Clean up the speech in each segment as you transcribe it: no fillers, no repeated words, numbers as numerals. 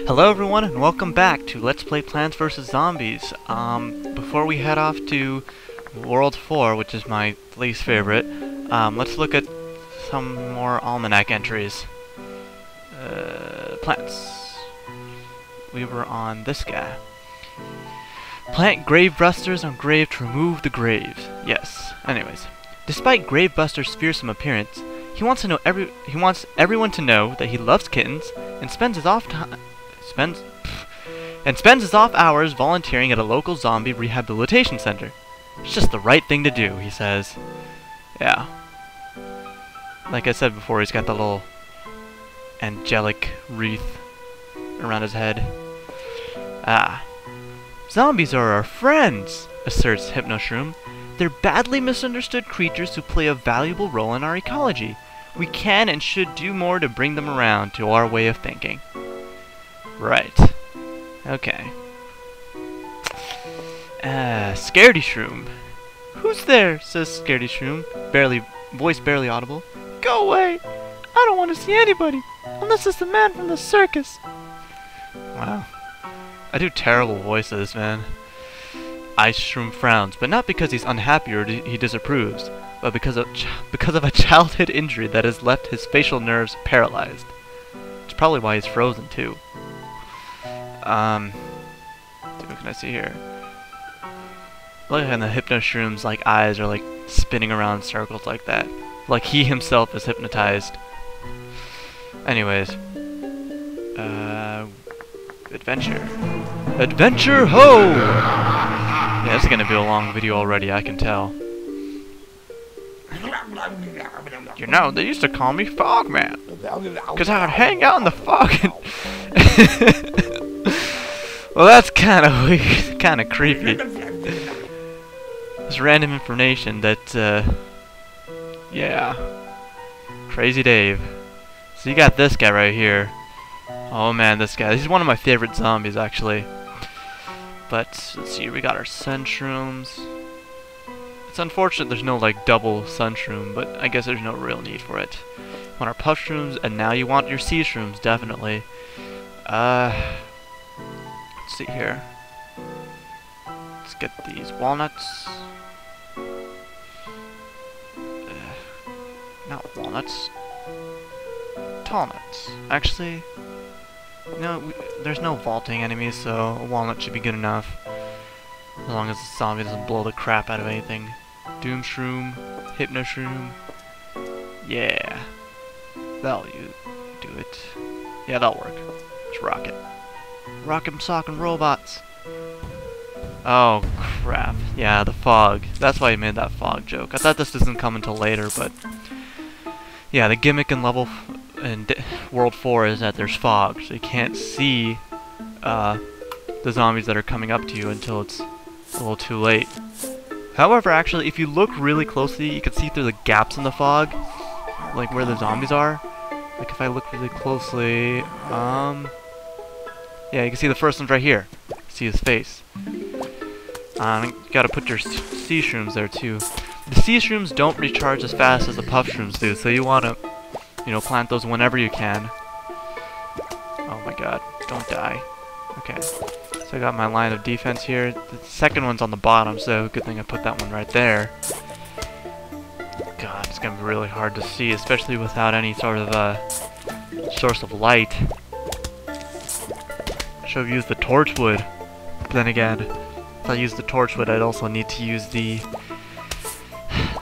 Hello everyone and welcome back to Let's Play Plants vs. Zombies. Before we head off to World 4, which is my least favorite, let's look at some more almanac entries. Plants. We were on this guy. Plant Gravebusters on grave to remove the graves. Yes. Anyways, despite Gravebuster's fearsome appearance, he wants everyone to know that he loves kittens and spends his off hours volunteering at a local zombie rehabilitation center. It's just the right thing to do, he says. Yeah. Like I said before, he's got the little angelic wreath around his head. Zombies are our friends, asserts Hypnoshroom. They're badly misunderstood creatures who play a valuable role in our ecology. We can and should do more to bring them around to our way of thinking. Right. Okay. Scaredy Shroom. Who's there? Says Scaredy Shroom, voice barely audible. Go away! I don't want to see anybody, unless it's the man from the circus. Wow. I do terrible voices, man. Ice Shroom frowns, but not because he's unhappy or he disapproves, but because of a childhood injury that has left his facial nerves paralyzed. It's probably why he's frozen too. What can I see here? Look at the Hypnoshroom's like eyes are like spinning around in circles like that, like he himself is hypnotized. Anyways, adventure ho! Yeah, this is gonna be a long video already, I can tell. You know, they used to call me Fogman, because I would hang out in the fog and... Well, that's kind of weird, kind of creepy. This random information that, yeah. Crazy Dave. So you got this guy right here. Oh man, this guy. He's one of my favorite zombies, actually. But, let's see, we got our Sunshrooms. It's unfortunate there's no, like, double Sunshroom, but I guess there's no real need for it. You want our Puff Shrooms, and now you want your Sea Shrooms, definitely. Let's see here. Let's get these walnuts. Not walnuts. Tall nuts. Actually, no, there's no vaulting enemies, so a walnut should be good enough. As long as the zombie doesn't blow the crap out of anything. Doom Shroom, Hypno Shroom. Yeah. That'll do it. Yeah, that'll work. Let's rock it. Rock'em sock'em robots. Oh crap. Yeah, the fog. That's why I made that fog joke. I thought this doesn't come until later, but yeah, the gimmick in World 4 is that there's fog, so you can't see the zombies that are coming up to you until it's a little too late. However, actually, if you look really closely, you can see through the gaps in the fog, like where the zombies are. Like if I look really closely, yeah, you can see the first one's right here. See his face. You gotta put your Sea Shrooms there too. The Sea Shrooms don't recharge as fast as the Puff Shrooms do, so you wanna, you know, plant those whenever you can. Oh my god, don't die. Okay, so I got my line of defense here. The second one's on the bottom, so good thing I put that one right there. God, it's gonna be really hard to see, especially without any sort of source of light. I should have used the torchwood. But then again, if I use the torchwood, I'd also need to use the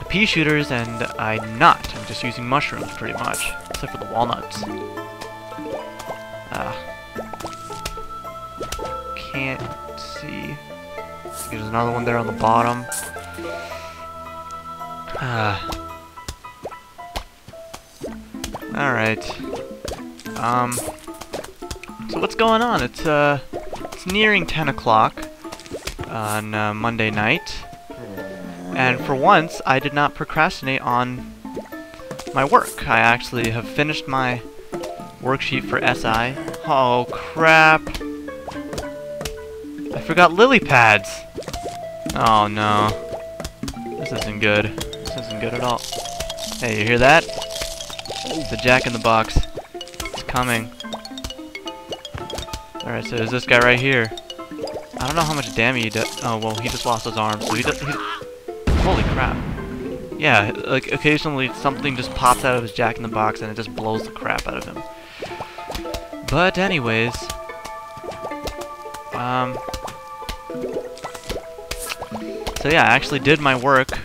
pea shooters, and I'm not. I'm just using mushrooms, pretty much, except for the walnuts. Can't see. There's another one there on the bottom. Alright. So what's going on? It's nearing 10 o'clock on Monday night. And for once, I did not procrastinate on my work. I actually have finished my worksheet for SI. Oh crap! I forgot lily pads! Oh no. This isn't good. This isn't good at all. Hey, you hear that? The Jack in the Box. It's coming. Alright, so there's this guy right here. I don't know how much damage he does. Oh, well, he just lost his arm, so he does. Holy crap. Yeah, like, occasionally something just pops out of his jack-in-the-box and it just blows the crap out of him. But, anyways. So, yeah, I actually did my work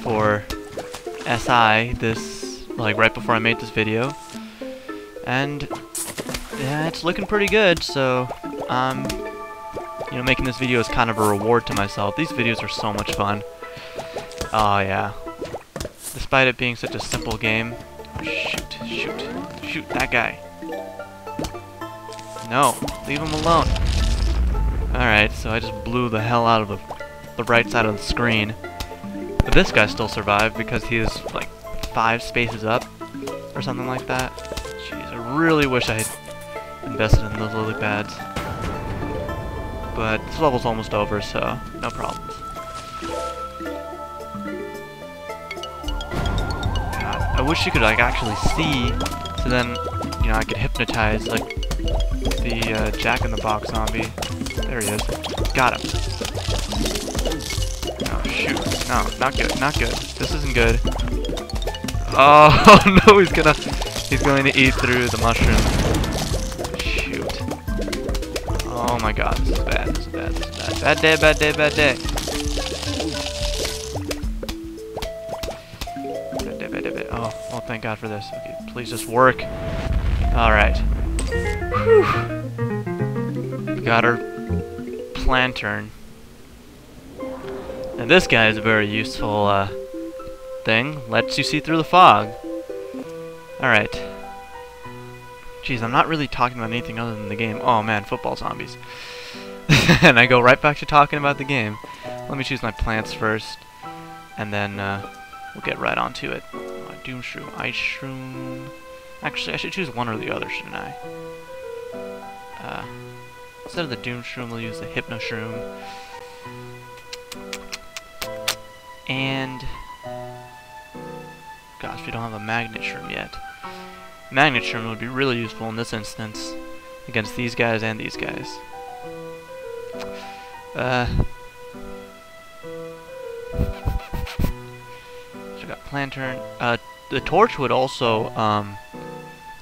for SI like, right before I made this video. And, yeah, it's looking pretty good, so, you know, making this video is kind of a reward to myself. These videos are so much fun. Oh, yeah. Despite it being such a simple game. Shoot that guy. No, leave him alone. Alright, so I just blew the hell out of the right side of the screen. But this guy still survived because he is, like, 5 spaces up, or something like that. Jeez, I really wish I had invested in those lily pads. But this level's almost over, so no problems. God, I wish you could, like, actually see, so then, you know, I could hypnotize, like, the Jack-in-the-Box zombie. There he is. Got him. Oh, shoot. No, not good, not good. This isn't good. Oh, no, he's going to eat through the mushroom. Shoot. Oh my god, this is bad, this is bad, this is bad. Bad day, bad day, bad day. Bad day, bad day, bad. Oh, well, thank god for this. Okay, please just work. Alright. We got our lantern. And this guy is a very useful thing. Lets you see through the fog. Alright. Jeez, I'm not really talking about anything other than the game. Oh man, football zombies. And I go right back to talking about the game. Let me choose my plants first. And then we'll get right onto it. Doom Shroom, Ice Shroom. Actually, I should choose one or the other, shouldn't I? Instead of the Doom Shroom, we'll use the Hypno Shroom. And... gosh, we don't have a Magnet Shroom yet. Magnet Shroom would be really useful in this instance against these guys and these guys. So I got Plantern. The torchwood also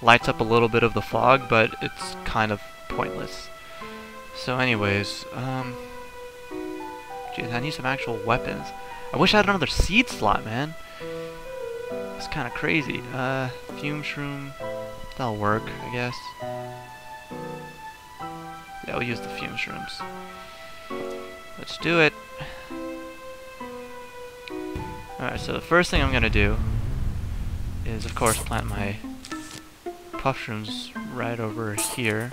lights up a little bit of the fog, but it's kind of pointless. So anyways, geez, I need some actual weapons. I wish I had another seed slot, man. It's kind of crazy. Fume Shroom, that'll work, I guess. Yeah, we'll use the Fume Shrooms. Let's do it. Alright, so the first thing I'm gonna do is, of course, plant my puff shrooms right over here.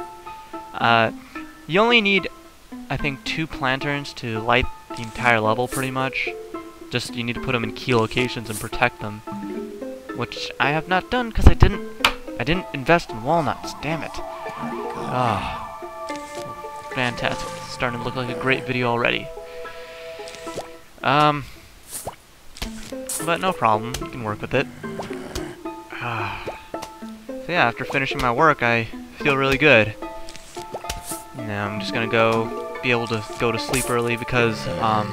You only need, I think, 2 planterns to light the entire level, pretty much. Just, you need to put them in key locations and protect them. Which I have not done, because I didn't invest in walnuts, damn it. Ah, fantastic. It's starting to look like a great video already. But no problem, you can work with it. So yeah, after finishing my work, I feel really good. Now I'm just gonna be able to go to sleep early because I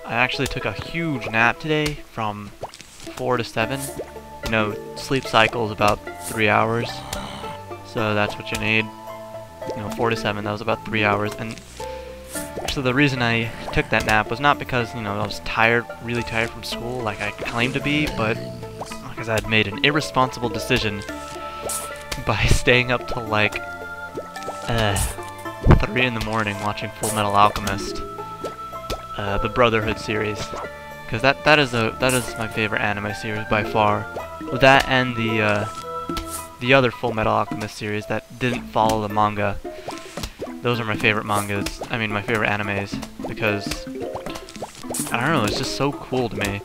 actually took a huge nap today from 4 to 7. You know, sleep cycle is about 3 hours, so that's what you need. You know, 4 to 7, that was about 3 hours. And actually the reason I took that nap was not because, you know, I was tired, really tired from school like I claimed to be, but because I had made an irresponsible decision by staying up till like 3 in the morning watching Full Metal Alchemist, the Brotherhood series, because that is my favorite anime series by far. With that and the other Full Metal Alchemist series that didn't follow the manga. Those are my favorite mangas. I mean, my favorite animes, because I don't know, it's just so cool to me.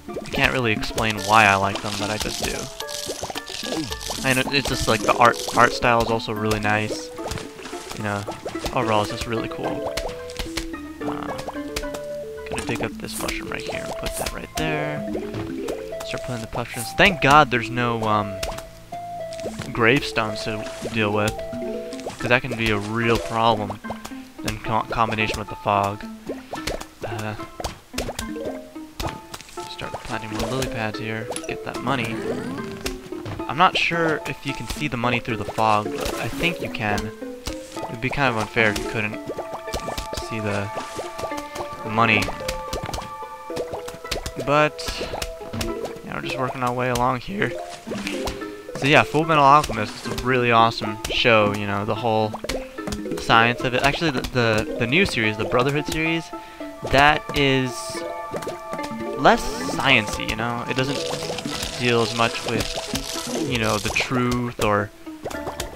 I can't really explain why I like them, but I just do. And it's just like the art style is also really nice. You know, overall it's just really cool. Gonna dig up this mushroom right here and put that right there. Start putting the puff shrooms. Thank God there's no gravestones to deal with. because that can be a real problem in combination with the fog. Start planting more lily pads here, get that money. I'm not sure if you can see the money through the fog, but I think you can. It'd be kind of unfair if you couldn't see the money. But yeah, we're just working our way along here. So yeah, Full Metal Alchemist is a really awesome show, you know, the whole science of it. Actually, the new series, the Brotherhood series, that is less sciencey, you know? It doesn't deal as much with, you know, the truth or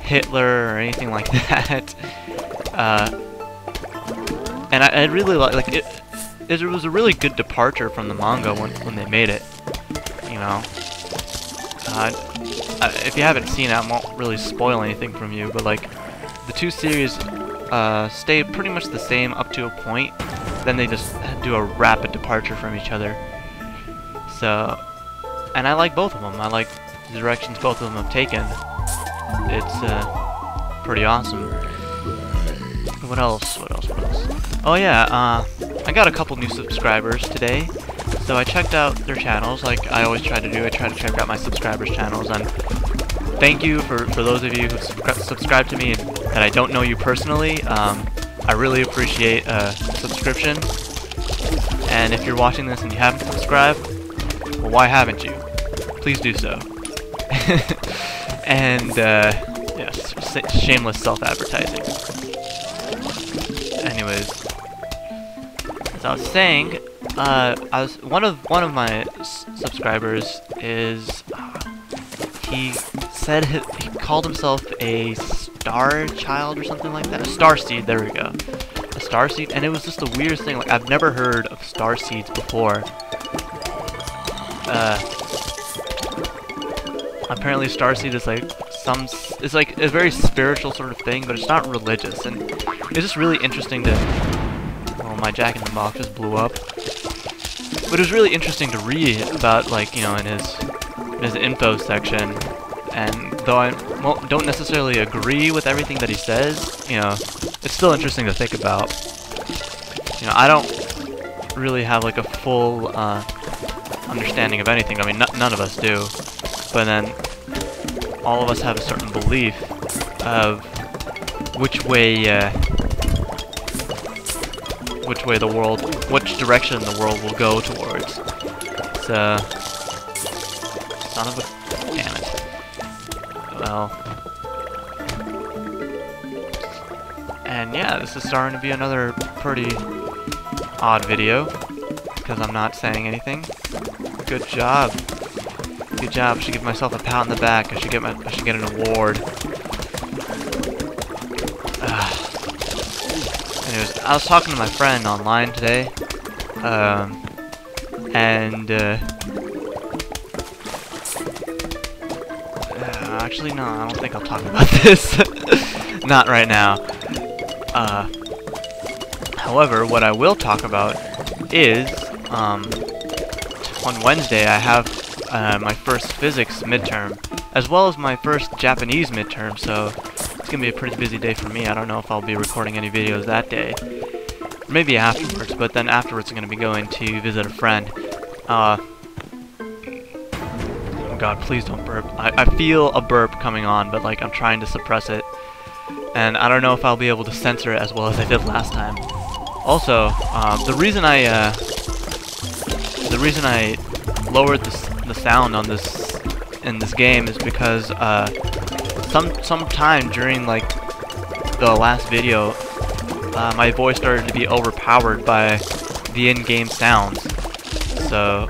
Hitler or anything like that. And I really like it. It was a really good departure from the manga when they made it, you know. If you haven't seen it, I won't really spoil anything from you, but like the two series stay pretty much the same up to a point. Then they just do a rapid departure from each other. So, and I like both of them. I like the directions both of them have taken. It's pretty awesome. What else? What else? What else? Oh yeah, I got a couple new subscribers today. So I checked out their channels, like I always try to do. I try to check out my subscribers' channels, and thank you for those of you who subscribe to me and that I don't know you personally. I really appreciate a subscription. And if you're watching this and you haven't subscribed, well, why haven't you? Please do so. And yes, shameless self-advertising. Anyways, as I was saying, one of my subscribers is he said he called himself a star child or something like that. A starseed, there we go. A starseed, and it was just the weirdest thing. Like, I've never heard of starseeds before. Apparently starseed is like it's like a very spiritual sort of thing, but it's not religious, and it's just really interesting to, well, my Jack in the Box just blew up. But it was really interesting to read about, like, you know, in his info section, and though I don't necessarily agree with everything that he says, you know, it's still interesting to think about. You know, I don't really have like a full understanding of anything. I mean, none of us do. But then all of us have a certain belief of which way the world, which direction the world will go towards. So, son of a, damn it. Well, and yeah, this is starting to be another pretty odd video because I'm not saying anything. Good job. Good job. I should give myself a pat on the back. I should get an award. Anyways, I was talking to my friend online today, and actually no, I don't think I'll talk about this. Not right now. However, what I will talk about is on Wednesday I have my first physics midterm, as well as my first Japanese midterm, so it's gonna be a pretty busy day for me. I don't know if I'll be recording any videos that day. Maybe afterwards, but then afterwards I'm gonna be going to visit a friend. Oh god, please don't burp. I feel a burp coming on, but like I'm trying to suppress it. And I don't know if I'll be able to censor it as well as I did last time. Also, the reason I lowered the sound on in this game is because sometime during like the last video, my voice started to be overpowered by the in-game sounds. So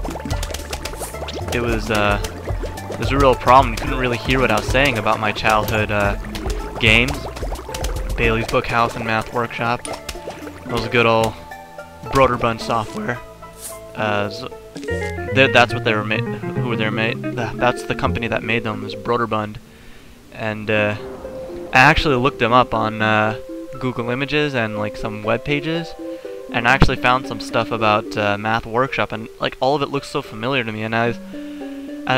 it was a real problem. You couldn't really hear what I was saying about my childhood games. Bailey's Bookhouse and Math Workshop. That was a good old Broderbund software. That's what they were made. Who they made? That's the company that made them, is Broderbund. And I actually looked them up on Google Images and like some web pages, and I actually found some stuff about Math Workshop, and like all of it looks so familiar to me. And I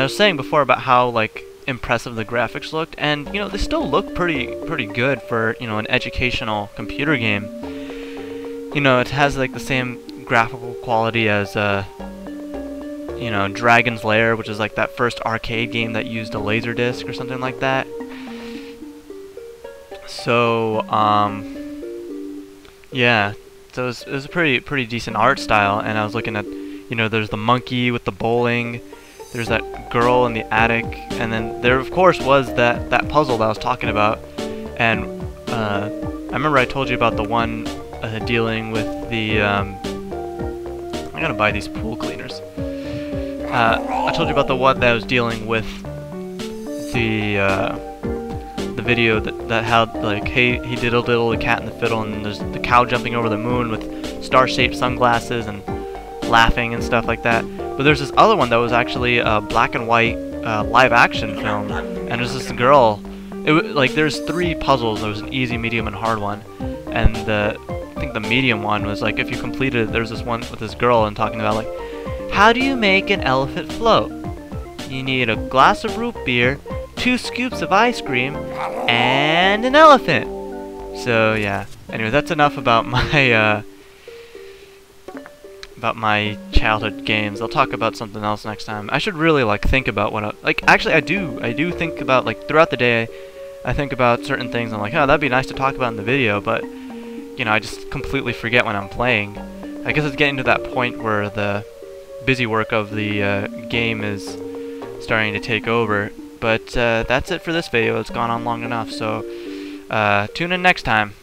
was saying before about how like impressive the graphics looked, and you know, they still look pretty good for, you know, an educational computer game. You know, it has like the same graphical quality as you know, Dragon's Lair, which is like that first arcade game that used a laser disc or something like that. So yeah, so it was a pretty decent art style. And I was looking at, you know, there's the monkey with the bowling, there's that girl in the attic, and then there of course was that puzzle that I was talking about. And I remember I told you about the one dealing with the I'm gonna buy these pool cleaners. I told you about the one that was dealing with the video that had like, hey, he diddle diddle the cat and the fiddle, and there's the cow jumping over the moon with star-shaped sunglasses and laughing and stuff like that. But there's this other one that was actually a black and white live-action film, and there's this girl. Like there's 3 puzzles. There was an easy, medium, and hard one, and I think the medium one was like, if you completed it, there's this one with this girl and talking about like, how do you make an elephant float? You need a glass of root beer, 2 scoops of ice cream, and an elephant. So yeah. Anyway, that's enough about my childhood games. I'll talk about something else next time. I should really like think about what actually I do think about, like, throughout the day. I think about certain things. I'm like, oh, that'd be nice to talk about in the video, but you know, I just completely forget when I'm playing. I guess it's getting to that point where the busy work of the game is starting to take over. But that's it for this video. It's gone on long enough, so tune in next time.